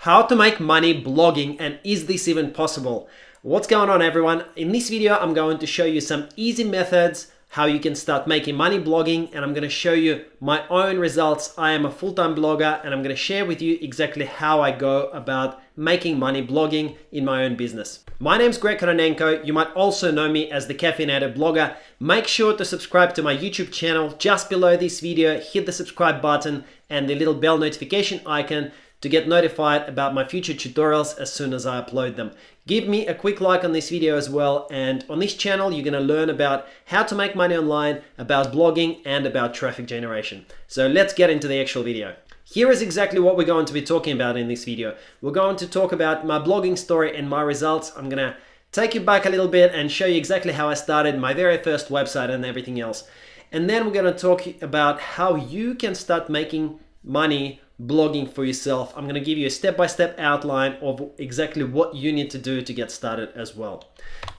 How to make money blogging, and is this even possible? What's going on, everyone? In this video, I'm going to show you some easy methods how you can start making money blogging, and I'm going to show you my own results. I am a full-time blogger, and I'm going to share with you exactly how I go about making money blogging in my own business. My name's Greg Kononenko. You might also know me as the Caffeinated blogger. Make sure to subscribe to my YouTube channel just below this video. Hit the subscribe button and the little bell notification icon to get notified about my future tutorials as soon as I upload them. Give me a quick like on this video as well, and on this channel you're going to learn about how to make money online, about blogging, and about traffic generation. So let's get into the actual video. Here is exactly what we're going to be talking about in this video. We're going to talk about my blogging story and my results. I'm going to take you back a little bit and show you exactly how I started, my very first website and everything else. And then we're going to talk about how you can start making money blogging for yourself. I'm going to give you a step-by-step outline of exactly what you need to do to get started as well.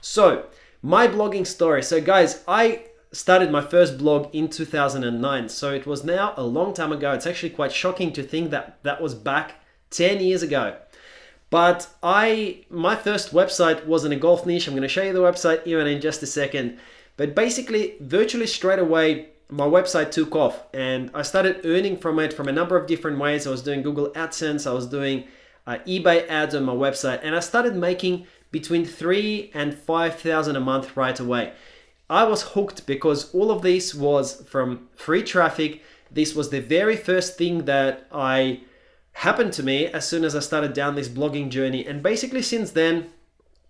So my blogging story. So guys, I started my first blog in 2009. So it was now a long time ago. It's actually quite shocking to think that that was back 10 years ago. But my first website was in a golf niche. I'm going to show you the website even in just a second. But basically, virtually straight away, my website took off and I started earning from it from a number of different ways. I was doing Google AdSense, I was doing eBay ads on my website, and I started making between $3,000 and $5,000 a month right away. I was hooked because all of this was from free traffic. This was the very first thing that happened to me as soon as I started down this blogging journey. And basically since then,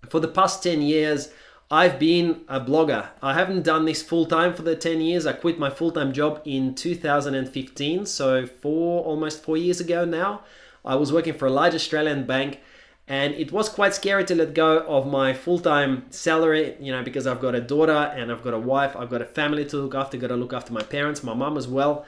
for the past 10 years, I've been a blogger. I haven't done this full-time for the 10 years. I quit my full-time job in 2015, so almost 4 years ago now. I was working for a large Australian bank, and it was quite scary to let go of my full-time salary, because I've got a daughter and I've got a wife, I've got a family to look after, got to look after my parents, my mum as well.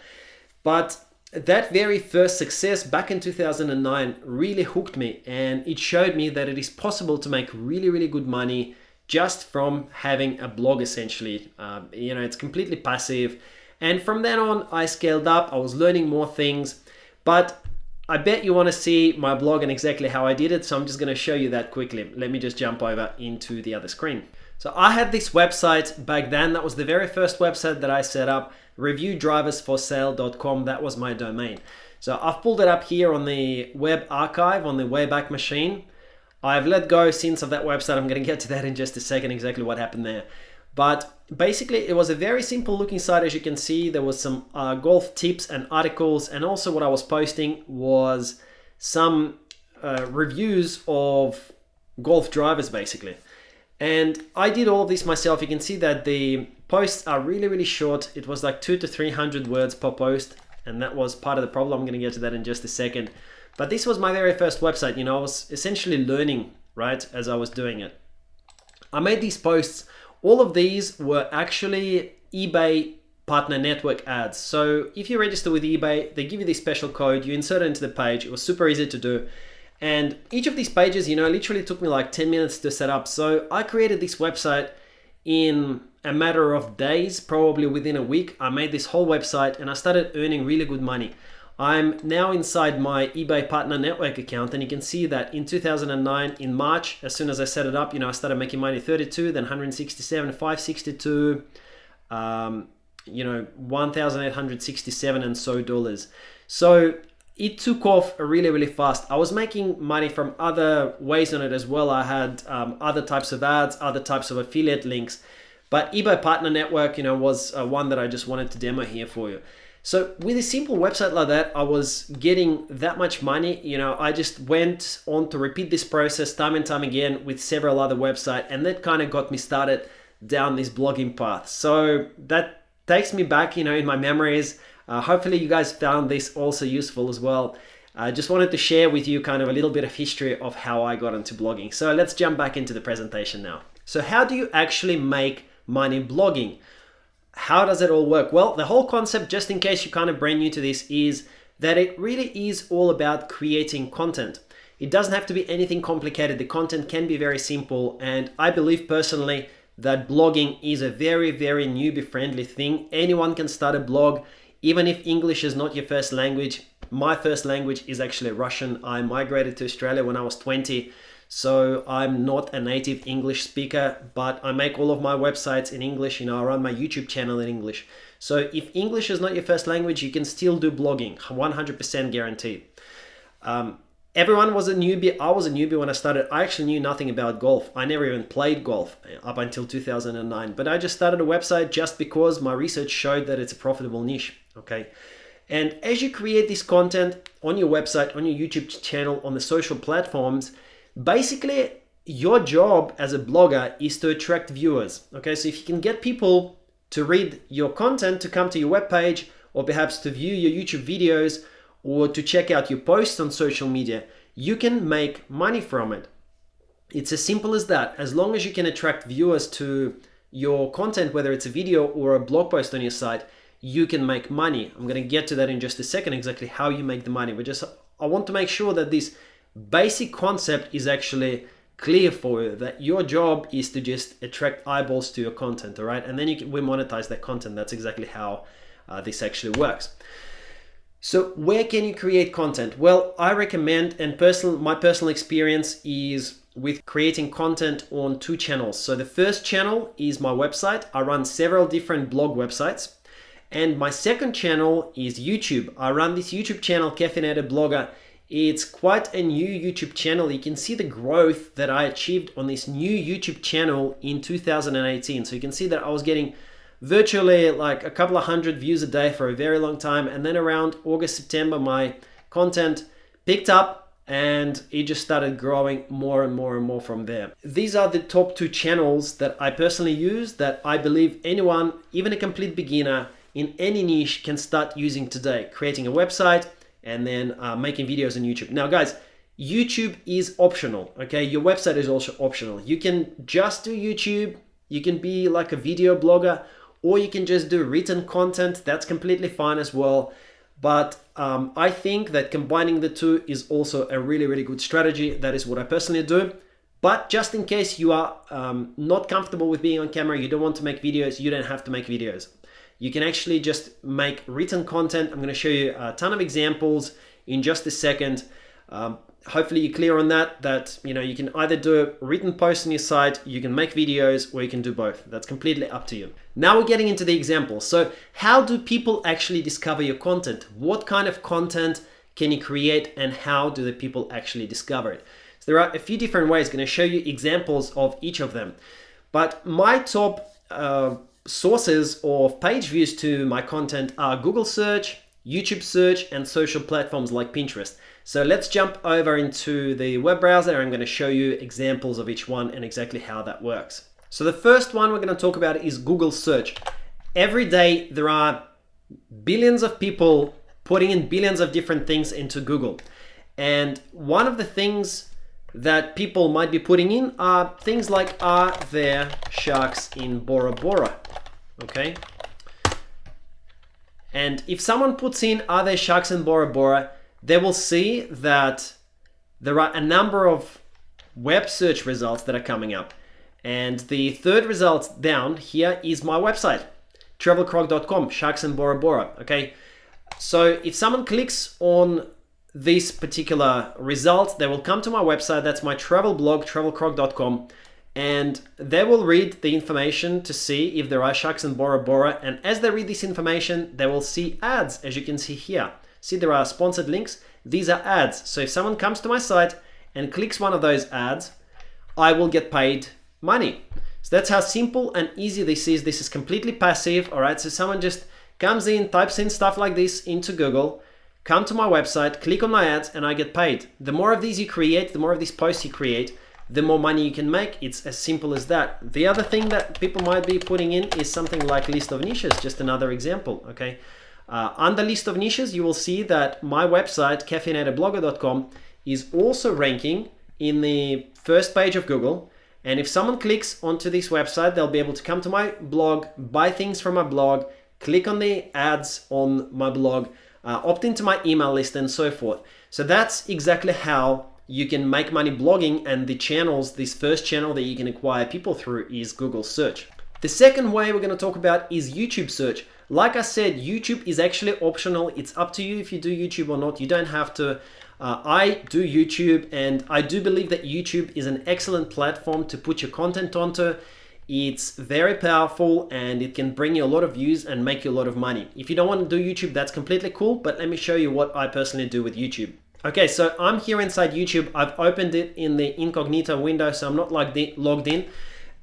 But that very first success back in 2009 really hooked me, and it showed me that it is possible to make really, really good money just from having a blog, essentially. It's completely passive. And from then on, I scaled up. I was learning more things. But I bet you want to see my blog and exactly how I did it. So I'm just going to show you that quickly. Let me just jump over into the other screen. So I had this website back then. That was the very first website that I set up, reviewdriversforsale.com. That was my domain. So I've pulled it up here on the web archive on the Wayback Machine. I've let go since of that website. I'm going to get to that in just a second, exactly what happened there. But basically, it was a very simple looking site. As you can see, there was some golf tips and articles. And also what I was posting was some reviews of golf drivers, basically. And I did all of this myself. You can see that the posts are really, really short. It was like 200 to 300 words per post. And that was part of the problem. I'm going to get to that in just a second. But this was my very first website. I was essentially learning, right, as I was doing it. I made these posts. All of these were actually eBay partner network ads. So if you register with eBay, they give you this special code, you insert it into the page. It was super easy to do. And each of these pages, literally took me like 10 minutes to set up. So I created this website in a matter of days, probably within a week. I made this whole website and I started earning really good money. I'm now inside my eBay Partner Network account, and you can see that in 2009, in March, as soon as I set it up, I started making money 32, then 167, 562, 1,867 and so dollars. So it took off really, really fast. I was making money from other ways on it as well. I had other types of ads, other types of affiliate links, but eBay Partner Network, was one that I just wanted to demo here for you. So with a simple website like that, I was getting that much money. I just went on to repeat this process time and time again with several other websites, and that kind of got me started down this blogging path. So that takes me back, in my memories. Hopefully you guys found this also useful as well. I just wanted to share with you kind of a little bit of history of how I got into blogging. So let's jump back into the presentation now. So how do you actually make money blogging? How does it all work? Well, the whole concept, just in case you're kind of brand new to this, is that it really is all about creating content. It doesn't have to be anything complicated. The content can be very simple. And I believe personally that blogging is a very, very newbie friendly thing. Anyone can start a blog. Even if English is not your first language, My first language is actually Russian. I migrated to Australia when I was 20. So I'm not a native English speaker, but I make all of my websites in English. I run my YouTube channel in English. So if English is not your first language, you can still do blogging, 100% guaranteed. Everyone was a newbie. I was a newbie when I started. I actually knew nothing about golf. I never even played golf up until 2009. But I just started a website just because my research showed that it's a profitable niche. Okay. And as you create this content on your website, on your YouTube channel, on the social platforms, basically your job as a blogger is to attract viewers. Okay. So if you can get people to read your content, to come to your webpage, or perhaps to view your YouTube videos, or to check out your posts on social media, you can make money from it. It's as simple as that. As long as you can attract viewers to your content, whether it's a video or a blog post on your site, you can make money. I'm going to get to that in just a second, exactly how you make the money. But I want to make sure that this basic concept is actually clear for you, that your job is to just attract eyeballs to your content, all right? And then we monetize that content. That's exactly how this actually works. So where can you create content? Well, I recommend, and my personal experience is with creating content on 2 channels. So the first channel is my website. I run several different blog websites. And my second channel is YouTube. I run this YouTube channel, Caffeinated Blogger. It's quite a new YouTube channel. You can see the growth that I achieved on this new YouTube channel in 2018. So you can see that I was getting virtually like a couple of hundred views a day for a very long time. And then around August, September, my content picked up and it just started growing more and more and more from there. These are the top 2 channels that I personally use, that I believe anyone, even a complete beginner in any niche, can start using today. Creating a website and then making videos on YouTube. Now guys, YouTube is optional, okay? Your website is also optional. You can just do YouTube. You can be like a video blogger, or you can just do written content. That's completely fine as well. But I think that combining the 2 is also a really, really good strategy. That is what I personally do. But just in case you are not comfortable with being on camera, you don't want to make videos, you don't have to make videos. You can actually just make written content. I'm going to show you a ton of examples in just a second. Hopefully you're clear on that you can either do a written post on your site, you can make videos, or you can do both. That's completely up to you. Now we're getting into the examples. So how do people actually discover your content? What kind of content can you create, and how do the people actually discover it? So there are a few different ways. I'm going to show you examples of each of them. But my top sources of page views to my content are Google search, YouTube search, and social platforms like Pinterest. So let's jump over into the web browser. I'm going to show you examples of each one and exactly how that works. So the first one we're going to talk about is Google search. Every day there are billions of people putting in billions of different things into Google. And one of the things that people might be putting in are things like, are there sharks in Bora Bora? Okay. And if someone puts in, are there sharks in Bora Bora, they will see that there are a number of web search results that are coming up. And the third result down here is my website, travelcrog.com, sharks in Bora Bora. Okay. So if someone clicks on this particular result, they will come to my website. That's my travel blog, travelcrog.com. And they will read the information to see if there are sharks in Bora Bora. And as they read this information, they will see ads, as you can see here. See, there are sponsored links. These are ads. So if someone comes to my site and clicks one of those ads, I will get paid money. So that's how simple and easy this is. This is completely passive, all right? So someone just comes in, types in stuff like this into Google, come to my website, click on my ads, and I get paid. The more of these you create, the more of these posts you create, the more money you can make. It's as simple as that. The other thing that people might be putting in is something like list of niches, just another example, okay? Under list of niches, you will see that my website, caffeinatedblogger.com, is also ranking in the first page of Google. And if someone clicks onto this website, they'll be able to come to my blog, buy things from my blog, click on the ads on my blog, opt into my email list, and so forth. So that's exactly how you can make money blogging. And the channels, this first channel that you can acquire people through is Google search. The second way we're going to talk about is YouTube search. Like I said, YouTube is actually optional. It's up to you if you do YouTube or not. You don't have to. I do YouTube, and I do believe that YouTube is an excellent platform to put your content onto. It's very powerful and it can bring you a lot of views and make you a lot of money. If you don't want to do YouTube, that's completely cool, but let me show you what I personally do with YouTube. Okay, so I'm here inside YouTube. I've opened it in the incognito window, so I'm not logged in.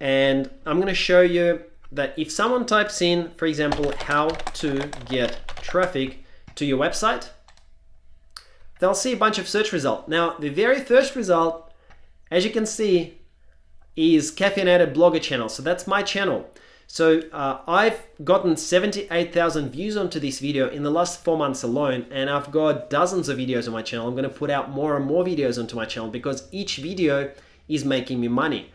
And I'm going to show you that if someone types in, for example, how to get traffic to your website, they'll see a bunch of search results. Now, the very first result, as you can see, is Caffeinated blogger channel. So that's my channel. So I've gotten 78,000 views onto this video in the last 4 months alone, and I've got dozens of videos on my channel. I'm going to put out more and more videos onto my channel because each video is making me money.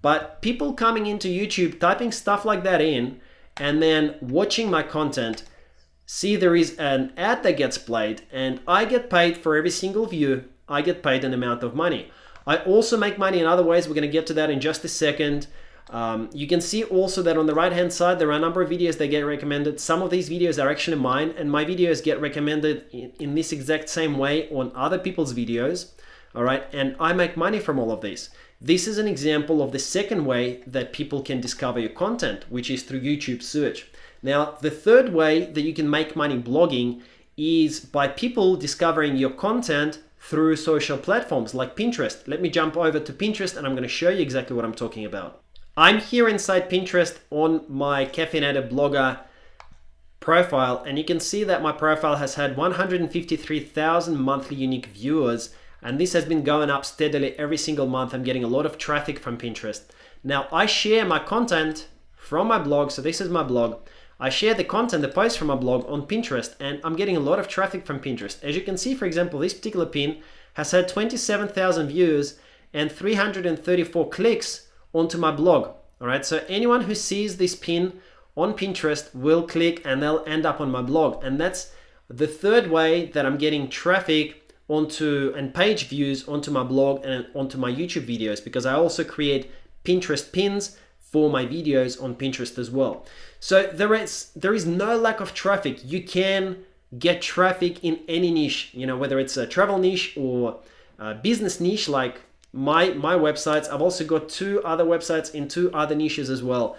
But people coming into YouTube, typing stuff like that in, and then watching my content, see there is an ad that gets played, and I get paid for every single view. I get paid an amount of money. I also make money in other ways. We're going to get to that in just a second. You can see also that on the right hand side, there are a number of videos that get recommended. Some of these videos are actually mine, and my videos get recommended in this exact same way on other people's videos. All right, and I make money from all of this. This is an example of the second way that people can discover your content, which is through YouTube search. Now, the third way that you can make money blogging is by people discovering your content through social platforms like Pinterest. Let me jump over to Pinterest and I'm going to show you exactly what I'm talking about. I'm here inside Pinterest on my Caffeinated blogger profile, and you can see that my profile has had 153,000 monthly unique viewers, and this has been going up steadily every single month. I'm getting a lot of traffic from Pinterest. Now, I share my content from my blog, so this is my blog. I share the content, the posts from my blog on Pinterest, and I'm getting a lot of traffic from Pinterest. As you can see, for example, this particular pin has had 27,000 views and 334 clicks onto my blog. All right, so anyone who sees this pin on Pinterest will click and they'll end up on my blog. And that's the third way that I'm getting traffic onto and page views onto my blog and onto my YouTube videos, because I also create Pinterest pins for my videos on Pinterest as well. So there is no lack of traffic. You can get traffic in any niche, whether it's a travel niche or a business niche like my websites. I've also got 2 other websites in 2 other niches as well.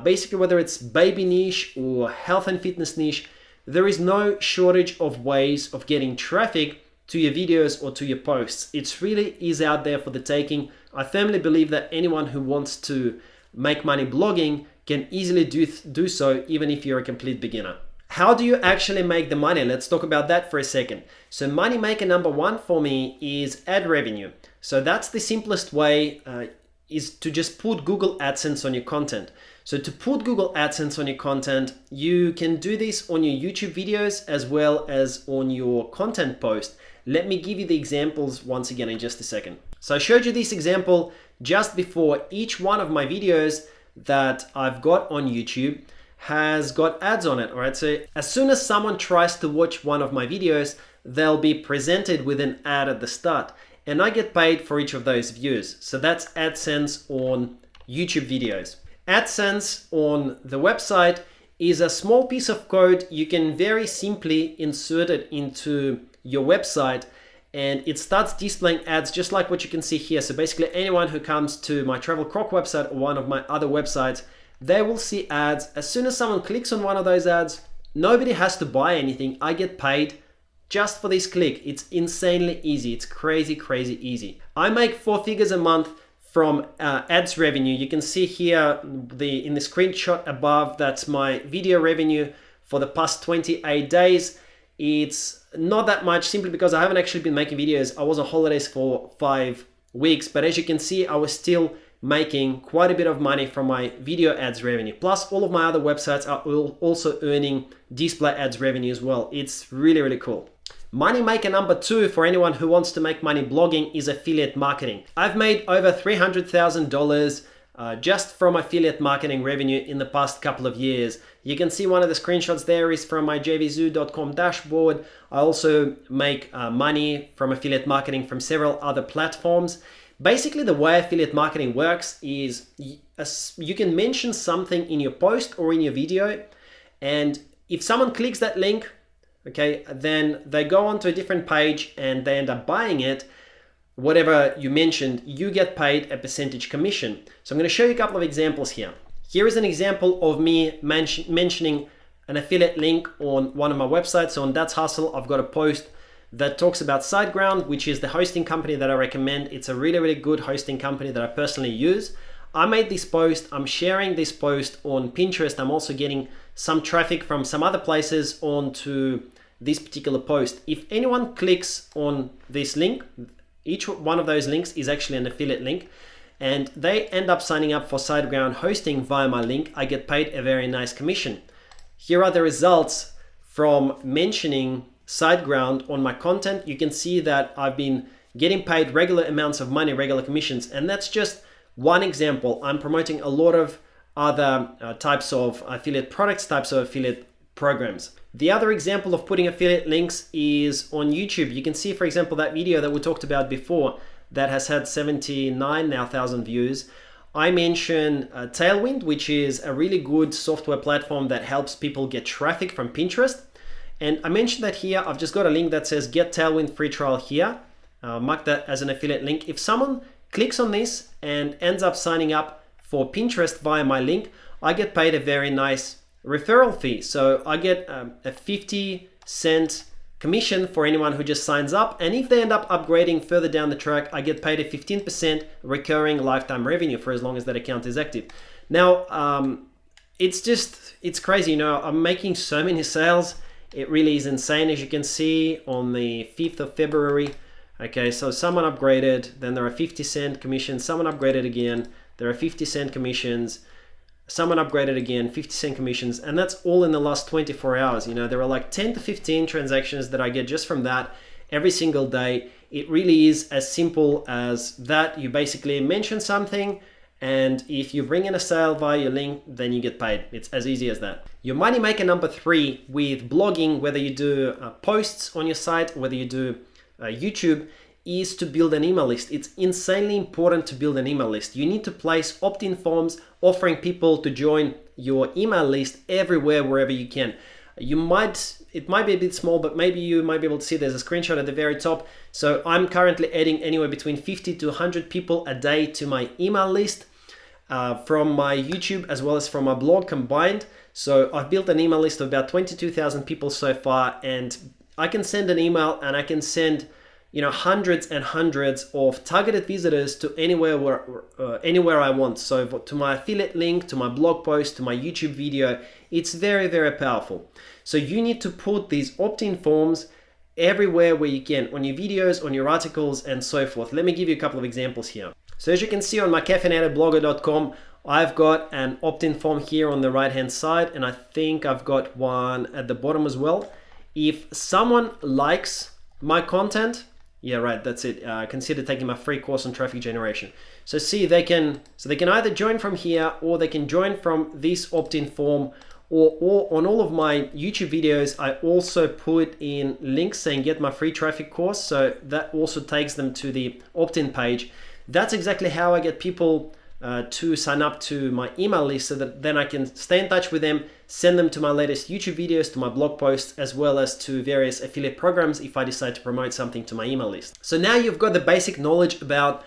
Basically, whether it's baby niche or health and fitness niche, there is no shortage of ways of getting traffic to your videos or to your posts. It really is out there for the taking. I firmly believe that anyone who wants to make money blogging can easily do so, even if you're a complete beginner. How do you actually make the money? Let's talk about that for a second. So money maker number 1 for me is ad revenue. So that's the simplest way, is to just put Google AdSense on your content. So to put Google AdSense on your content, you can do this on your YouTube videos as well as on your content post. Let me give you the examples once again in just a second. So I showed you this example just before. Each one of my videos that I've got on YouTube has got ads on it. All right, so as soon as someone tries to watch one of my videos, they'll be presented with an ad at the start, and I get paid for each of those views. So that's AdSense on YouTube videos. AdSense on the website is a small piece of code. You can very simply insert it into your website and it starts displaying ads just like what you can see here. So basically anyone who comes to my Travel Croc website or one of my other websites, they will see ads. As soon as someone clicks on one of those ads, nobody has to buy anything. I get paid just for this click. It's insanely easy. It's crazy, crazy easy. I make 4 figures a month from ads revenue. You can see here in the screenshot above, that's my video revenue for the past 28 days. It's not that much simply because I haven't actually been making videos. I was on holidays for 5 weeks, but as you can see, I was still making quite a bit of money from my video ads revenue. Plus all of my other websites are also earning display ads revenue as well. It's really, really cool. Money maker number 2 for anyone who wants to make money blogging is affiliate marketing. I've made over $300,000 just from affiliate marketing revenue in the past couple of years. You can see one of the screenshots there is from my jvzoo.com dashboard. I also make money from affiliate marketing from several other platforms. Basically, the way affiliate marketing works is you can mention something in your post or in your video, and if someone clicks that link, okay, then they go onto a different page and they end up buying it, whatever you mentioned, you get paid a percentage commission. So I'm going to show you a couple of examples here. Here is an example of me mentioning an affiliate link on one of my websites. So on That's Hustle, I've got a post that talks about SiteGround, which is the hosting company that I recommend. It's a really, really good hosting company that I personally use. I made this post, I'm sharing this post on Pinterest. I'm also getting some traffic from some other places onto this particular post. If anyone clicks on this link, each one of those links is actually an affiliate link, and they end up signing up for SiteGround hosting via my link, I get paid a very nice commission. Here are the results from mentioning SiteGround on my content. You can see that I've been getting paid regular amounts of money, regular commissions, and that's just one example. I'm promoting a lot of other types of affiliate products, types of affiliate programs. The other example of putting affiliate links is on YouTube. You can see, for example, that video that we talked about before that has had 79 now thousand views. I mention Tailwind, which is a really good software platform that helps people get traffic from Pinterest. And I mentioned that here. I've just got a link that says get Tailwind free trial here. Mark that as an affiliate link. If someone clicks on this and ends up signing up for Pinterest via my link, I get paid a very nice referral fee. So I get a 50-cent commission for anyone who just signs up. And if they end up upgrading further down the track, I get paid a 15% recurring lifetime revenue for as long as that account is active. Now, it's crazy. You know, I'm making so many sales. It really is insane. As you can see on the 5th of February, okay, so someone upgraded, then there are 50-cent commissions, someone upgraded again, there are 50-cent commissions, someone upgraded again, 50-cent commissions, and that's all in the last 24 hours. You know, there are like 10 to 15 transactions that I get just from that every single day. It really is as simple as that. You basically mention something, and if you bring in a sale via your link, then you get paid. It's as easy as that. Your money maker number 3 with blogging, whether you do posts on your site, whether you do YouTube, is to build an email list. It's insanely important to build an email list. You need to place opt-in forms offering people to join your email list everywhere, wherever you can. It might be a bit small, but maybe you might be able to see there's a screenshot at the very top. So I'm currently adding anywhere between 50 to 100 people a day to my email list from my YouTube as well as from my blog combined. So I've built an email list of about 22,000 people so far, and I can send an email and I can send, you know, hundreds and hundreds of targeted visitors to anywhere I want. So to my affiliate link, to my blog post, to my YouTube video, it's very, very powerful. So you need to put these opt-in forms everywhere where you can, on your videos, on your articles, and so forth. Let me give you a couple of examples here. So as you can see on my caffeinatedblogger.com, I've got an opt-in form here on the right-hand side, and I think I've got one at the bottom as well. If someone likes my content, yeah, right, that's it. Consider taking my free course on traffic generation. So see, they can either join from here, or they can join from this opt-in form, or on all of my YouTube videos, I also put in links saying get my free traffic course. So that also takes them to the opt-in page. That's exactly how I get people to sign up to my email list, so that then I can stay in touch with them, send them to my latest YouTube videos, to my blog posts, as well as to various affiliate programs if I decide to promote something to my email list. So now you've got the basic knowledge about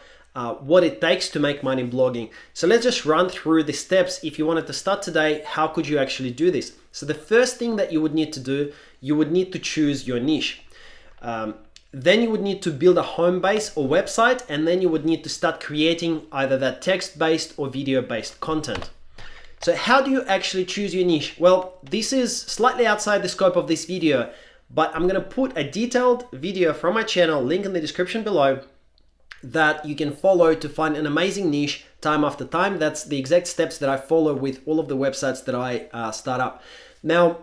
what it takes to make money blogging. So let's just run through the steps. If you wanted to start today, how could you actually do this? So the first thing that you would need to do, you would need to choose your niche. Then you would need to build a home base or website, and then you would need to start creating either that text-based or video-based content. So how do you actually choose your niche? Well, this is slightly outside the scope of this video, but I'm gonna put a detailed video from my channel, link in the description below, that you can follow to find an amazing niche time after time. That's the exact steps that I follow with all of the websites that I start up. Now,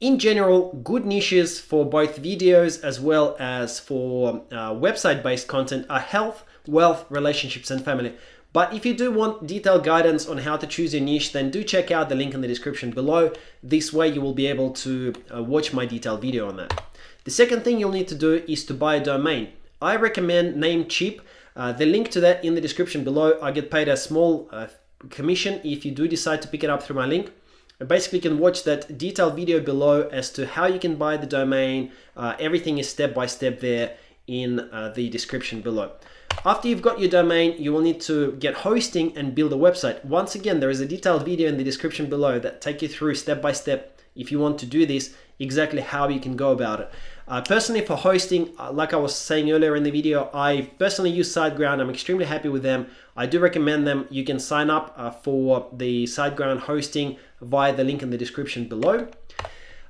in general, good niches for both videos as well as for website-based content are health, wealth, relationships, and family. But if you do want detailed guidance on how to choose your niche, then do check out the link in the description below. This way you will be able to watch my detailed video on that. The second thing you'll need to do is to buy a domain. I recommend Namecheap. The link to that in the description below. I get paid a small commission if you do decide to pick it up through my link. basically you can watch that detailed video below as to how you can buy the domain. Everything is step by step there in the description below. After you've got your domain, you will need to get hosting and build a website. Once again, there is a detailed video in the description below that take you through step by step, if you want to do this, exactly how you can go about it. Personally, for hosting, like I was saying earlier in the video, I personally use SiteGround. I'm extremely happy with them. I do recommend them. You can sign up for the SiteGround hosting via the link in the description below.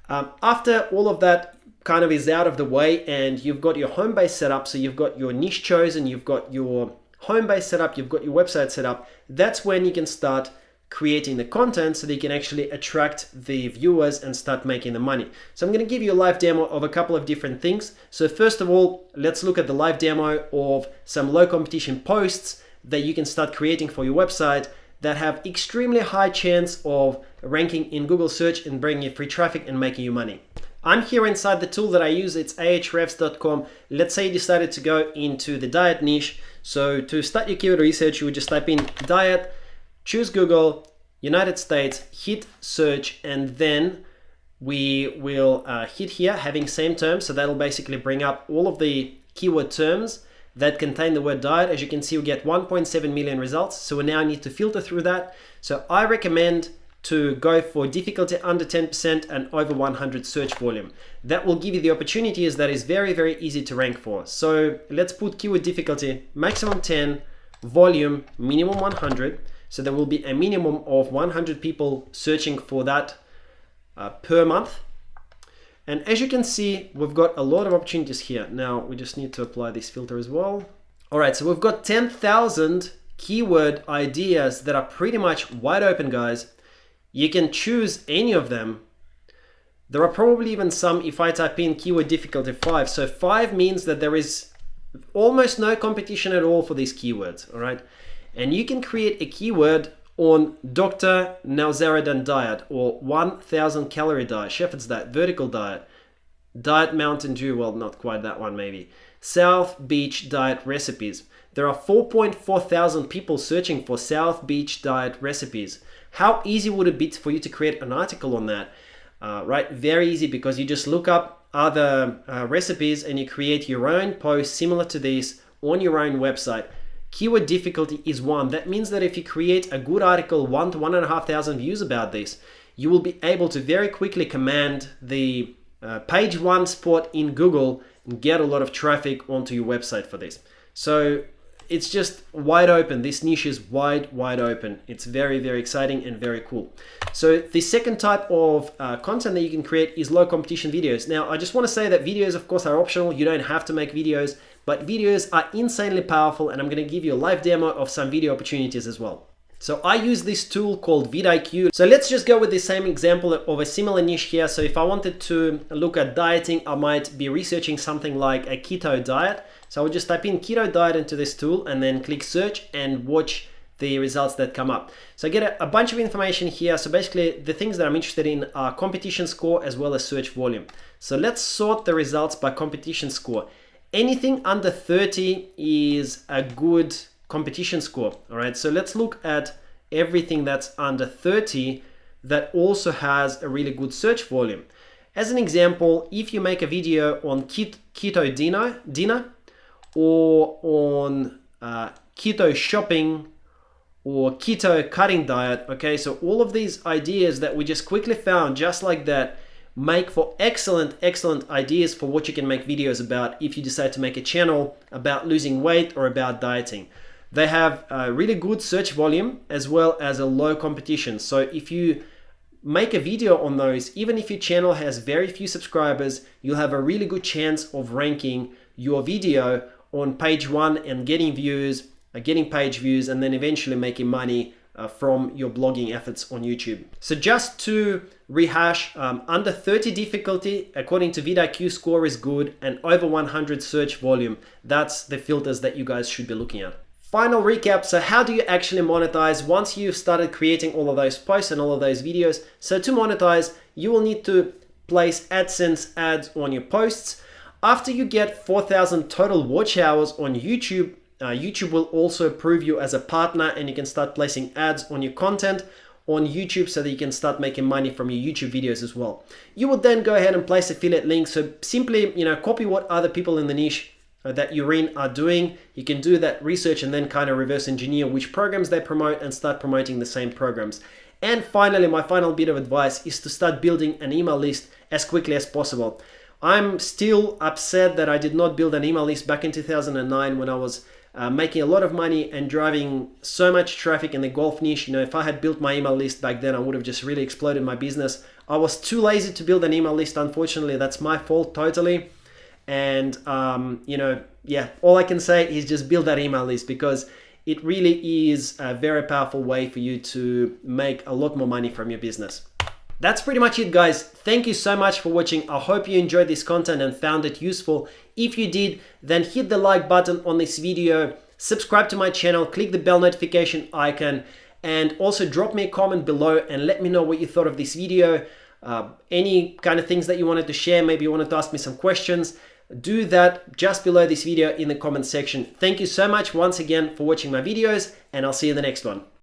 After all of that kind of is out of the way and you've got your home base set up, so you've got your niche chosen, you've got your home base set up, you've got your website set up, that's when you can start creating the content so that you can actually attract the viewers and start making the money. So I'm going to give you a live demo of a couple of different things. So first of all, let's look at the live demo of some low competition posts that you can start creating for your website that have extremely high chance of ranking in Google search and bringing you free traffic and making you money. I'm here inside the tool that I use, it's ahrefs.com. Let's say you decided to go into the diet niche. So to start your keyword research, you would just type in diet, choose Google, United States, hit search, and then we will hit here having same terms. So that'll basically bring up all of the keyword terms that contain the word diet. As you can see, we get 1.7 million results. So we now need to filter through that. So I recommend to go for difficulty under 10% and over 100 search volume. That will give you the opportunities that is very, very easy to rank for. So let's put keyword difficulty, maximum 10, volume, minimum 100. So there will be a minimum of 100 people searching for that per month. And as you can see, we've got a lot of opportunities here. Now we just need to apply this filter as well. All right, so we've got 10,000 keyword ideas that are pretty much wide open, guys. You can choose any of them. There are probably even some, if I type in keyword difficulty 5. So 5 means that there is almost no competition at all for these keywords, all right? And you can create a keyword on Dr. Nauzaradin diet or 1000 calorie diet, shepherd's diet, vertical diet, diet Mountain Dew, well, not quite that one maybe, South Beach diet recipes. There are 4.4 thousand people searching for South Beach diet recipes. How easy would it be for you to create an article on that? Right, very easy, because you just look up other recipes and you create your own post similar to this on your own website. Keyword difficulty is 1. That means that if you create a good article, 1 to 1,500 views about this, you will be able to very quickly command the page 1 spot in Google and get a lot of traffic onto your website for this. So it's just wide open. This niche is wide open. It's very, very exciting and very cool. So the second type of content that you can create is low competition videos. Now, I just want to say that videos, of course, are optional. You don't have to make videos, but videos are insanely powerful, and I'm going to give you a live demo of some video opportunities as well. So I use this tool called vidIQ. So let's just go with the same example of a similar niche here. So if I wanted to look at dieting, I might be researching something like a keto diet. So I would just type in keto diet into this tool and then click search and watch the results that come up. So I get a bunch of information here. So basically the things that I'm interested in are competition score as well as search volume. So let's sort the results by competition score. Anything under 30 is a good competition score. All right, so let's look at everything that's under 30 that also has a really good search volume. As an example, if you make a video on keto dinner or on keto shopping or keto cutting diet, okay, so all of these ideas that we just quickly found just like that make for excellent ideas for what you can make videos about if you decide to make a channel about losing weight or about dieting. They have a really good search volume as well as a low competition. So if you make a video on those, even if your channel has very few subscribers, you'll have a really good chance of ranking your video on page 1 and getting views, getting page views, and then eventually making money from your blogging efforts on YouTube. So just to rehash, under 30 difficulty, according to vidIQ, score is good, and over 100 search volume. That's the filters that you guys should be looking at. Final recap, so how do you actually monetize once you've started creating all of those posts and all of those videos? So to monetize, you will need to place AdSense ads on your posts. After you get 4,000 total watch hours on YouTube, YouTube will also approve you as a partner and you can start placing ads on your content. on YouTube so that you can start making money from your YouTube videos as well. You would then go ahead and place affiliate links. So simply, copy what other people in the niche that you're in are doing. You can do that research and then kind of reverse engineer which programs they promote and start promoting the same programs. And finally, my final bit of advice is to start building an email list as quickly as possible. I'm still upset that I did not build an email list back in 2009 when I was making a lot of money and driving so much traffic in the golf niche. If I had built my email list back then, I would have just really exploded my business. I was too lazy to build an email list. Unfortunately, that's my fault totally. And all I can say is just build that email list, because it really is a very powerful way for you to make a lot more money from your business. That's pretty much it, guys. Thank you so much for watching. I hope you enjoyed this content and found it useful. If you did, then hit the like button on this video, subscribe to my channel, click the bell notification icon, and also drop me a comment below and let me know what you thought of this video. Any kind of things that you wanted to share, maybe you wanted to ask me some questions, do that just below this video in the comment section. Thank you so much once again for watching my videos, and I'll see you in the next one.